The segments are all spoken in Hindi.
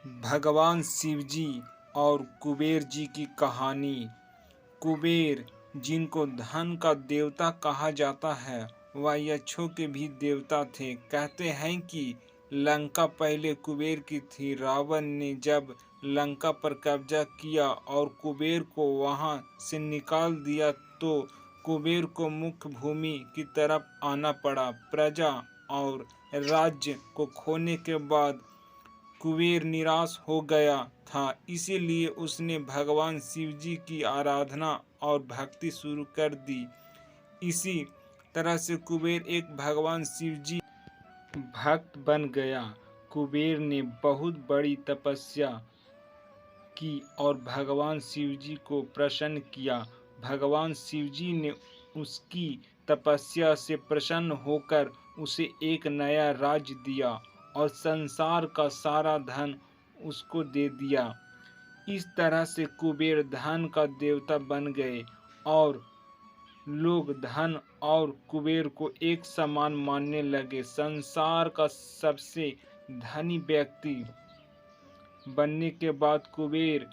भगवान शिव जी और कुबेर जी की कहानी। कुबेर, जिनको धन का देवता कहा जाता है, वह यक्षों के भी देवता थे। कहते हैं कि लंका पहले कुबेर की थी। रावण ने जब लंका पर कब्जा किया और कुबेर को वहां से निकाल दिया, तो कुबेर को मुख्य भूमि की तरफ आना पड़ा। प्रजा और राज्य को खोने के बाद कुबेर निराश हो गया था, इसीलिए उसने भगवान शिव जी की आराधना और भक्ति शुरू कर दी। इसी तरह से कुबेर एक भगवान शिव जी भक्त बन गया। कुबेर ने बहुत बड़ी तपस्या की और भगवान शिव जी को प्रसन्न किया। भगवान शिव जी ने उसकी तपस्या से प्रसन्न होकर उसे एक नया राज्य दिया और संसार का सारा धन उसको दे दिया। इस तरह से कुबेर धन का देवता बन गए और लोग धन और कुबेर को एक समान मानने लगे। संसार का सबसे धनी व्यक्ति बनने के बाद कुबेर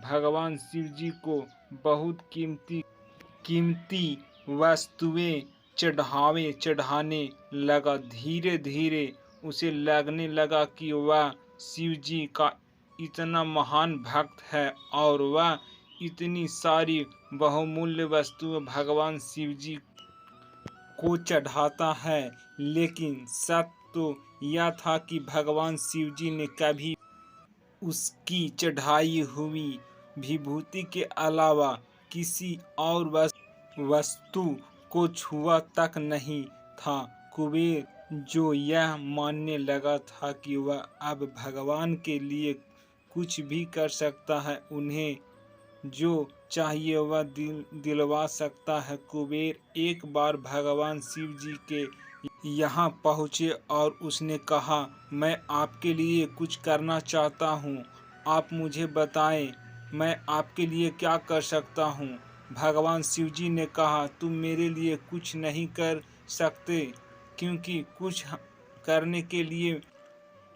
भगवान शिव जी को बहुत कीमती वस्तुएं चढ़ाने लगा। धीरे धीरे उसे लगने लगा कि वह शिव जी का इतना महान भक्त है और वह इतनी सारी बहुमूल्य वस्तुएं भगवान शिव जी को चढ़ाता है। लेकिन सत्य तो यह था कि भगवान शिव जी ने कभी उसकी चढ़ाई हुई विभूति के अलावा किसी और वस्तु को छुआ तक नहीं था। कुबेर, जो यह मानने लगा था कि वह अब भगवान के लिए कुछ भी कर सकता है, उन्हें जो चाहिए वह दिलवा सकता है। कुबेर एक बार भगवान शिव जी के यहाँ पहुँचे और उसने कहा, मैं आपके लिए कुछ करना चाहता हूँ, आप मुझे बताएं मैं आपके लिए क्या कर सकता हूँ। भगवान शिव जी ने कहा, तुम मेरे लिए कुछ नहीं कर सकते, क्योंकि कुछ करने के लिए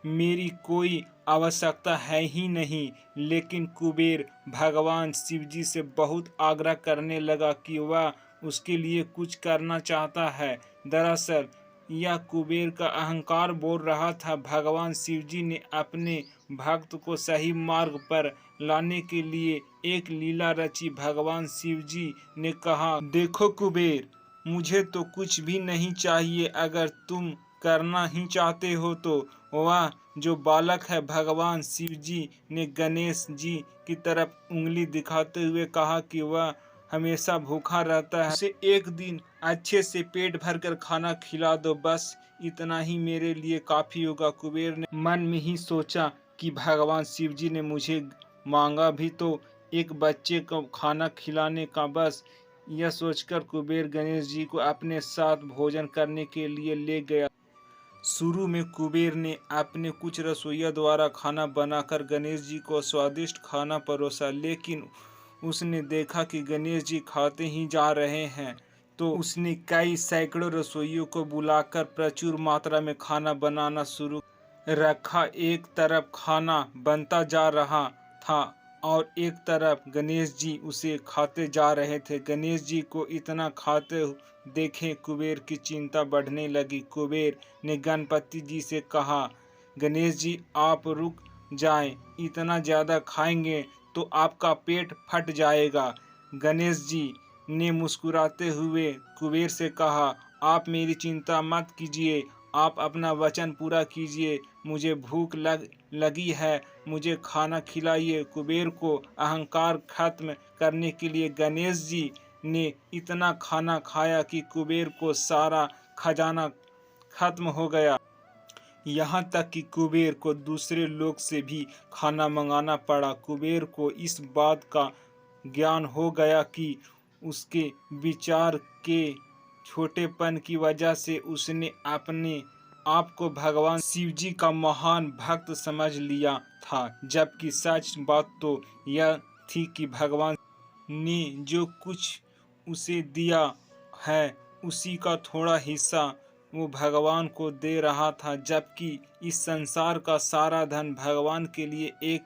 मेरी कोई आवश्यकता है ही नहीं। लेकिन कुबेर भगवान शिव जी से बहुत आग्रह करने लगा कि वह उसके लिए कुछ करना चाहता है। दरअसल यह कुबेर का अहंकार बोल रहा था। भगवान शिव जी ने अपने भक्त को सही मार्ग पर लाने के लिए एक लीला रची। भगवान शिव जी ने कहा, देखो कुबेर, मुझे तो कुछ भी नहीं चाहिए। अगर तुम करना ही चाहते हो तो वह जो बालक है, भगवान शिव जी ने गणेश जी की तरफ उंगली दिखाते हुए कहा कि वह हमेशा भूखा रहता है, उसे एक दिन अच्छे से पेट भरकर खाना खिला दो, बस इतना ही मेरे लिए काफी होगा। कुबेर ने मन में ही सोचा कि भगवान शिव जी ने मुझे मांगा भी तो एक बच्चे को खाना खिलाने का। बस यह सोचकर कुबेर गणेश जी को अपने साथ भोजन करने के लिए ले गया। शुरू में कुबेर ने अपने कुछ रसोइया द्वारा खाना बनाकर गणेश जी को स्वादिष्ट खाना परोसा, लेकिन उसने देखा कि गणेश जी खाते ही जा रहे हैं, तो उसने कई सैकड़ों रसोइयों को बुलाकर प्रचुर मात्रा में खाना बनाना शुरू रखा। एक तरफ खाना बनता जा रहा था और एक तरफ गणेश जी उसे खाते जा रहे थे। गणेश जी को इतना खाते देखे कुबेर की चिंता बढ़ने लगी। कुबेर ने गणपति जी से कहा, गणेश जी आप रुक जाएं, इतना ज़्यादा खाएंगे तो आपका पेट फट जाएगा। गणेश जी ने मुस्कुराते हुए कुबेर से कहा, आप मेरी चिंता मत कीजिए, आप अपना वचन पूरा कीजिए, मुझे भूख लगी है, मुझे खाना खिलाइए। कुबेर को अहंकार खत्म करने के लिए गणेश जी ने इतना खाना खाया कि कुबेर को सारा खजाना खत्म हो गया। यहाँ तक कि कुबेर को दूसरे लोग से भी खाना मंगाना पड़ा। कुबेर को इस बात का ज्ञान हो गया कि उसके विचार के छोटेपन की वजह से उसने अपने आप को भगवान शिव जी का महान भक्त समझ लिया था, जबकि सच बात तो यह थी कि भगवान ने जो कुछ उसे दिया है उसी का थोड़ा हिस्सा वो भगवान को दे रहा था, जबकि इस संसार का सारा धन भगवान के लिए एक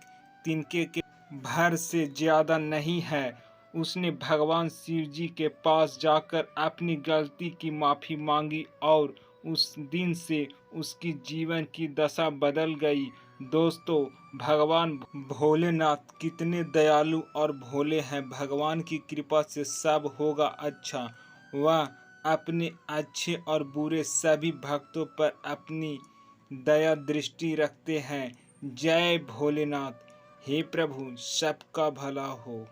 तिनके के भर से ज्यादा नहीं है। उसने भगवान शिव जी के पास जाकर अपनी गलती की माफ़ी मांगी और उस दिन से उसकी जीवन की दशा बदल गई। दोस्तों, भगवान भोलेनाथ कितने दयालु और भोले हैं। भगवान की कृपा से सब होगा अच्छा। वह अपने अच्छे और बुरे सभी भक्तों पर अपनी दया दृष्टि रखते हैं। जय भोलेनाथ। हे प्रभु, सबका भला हो।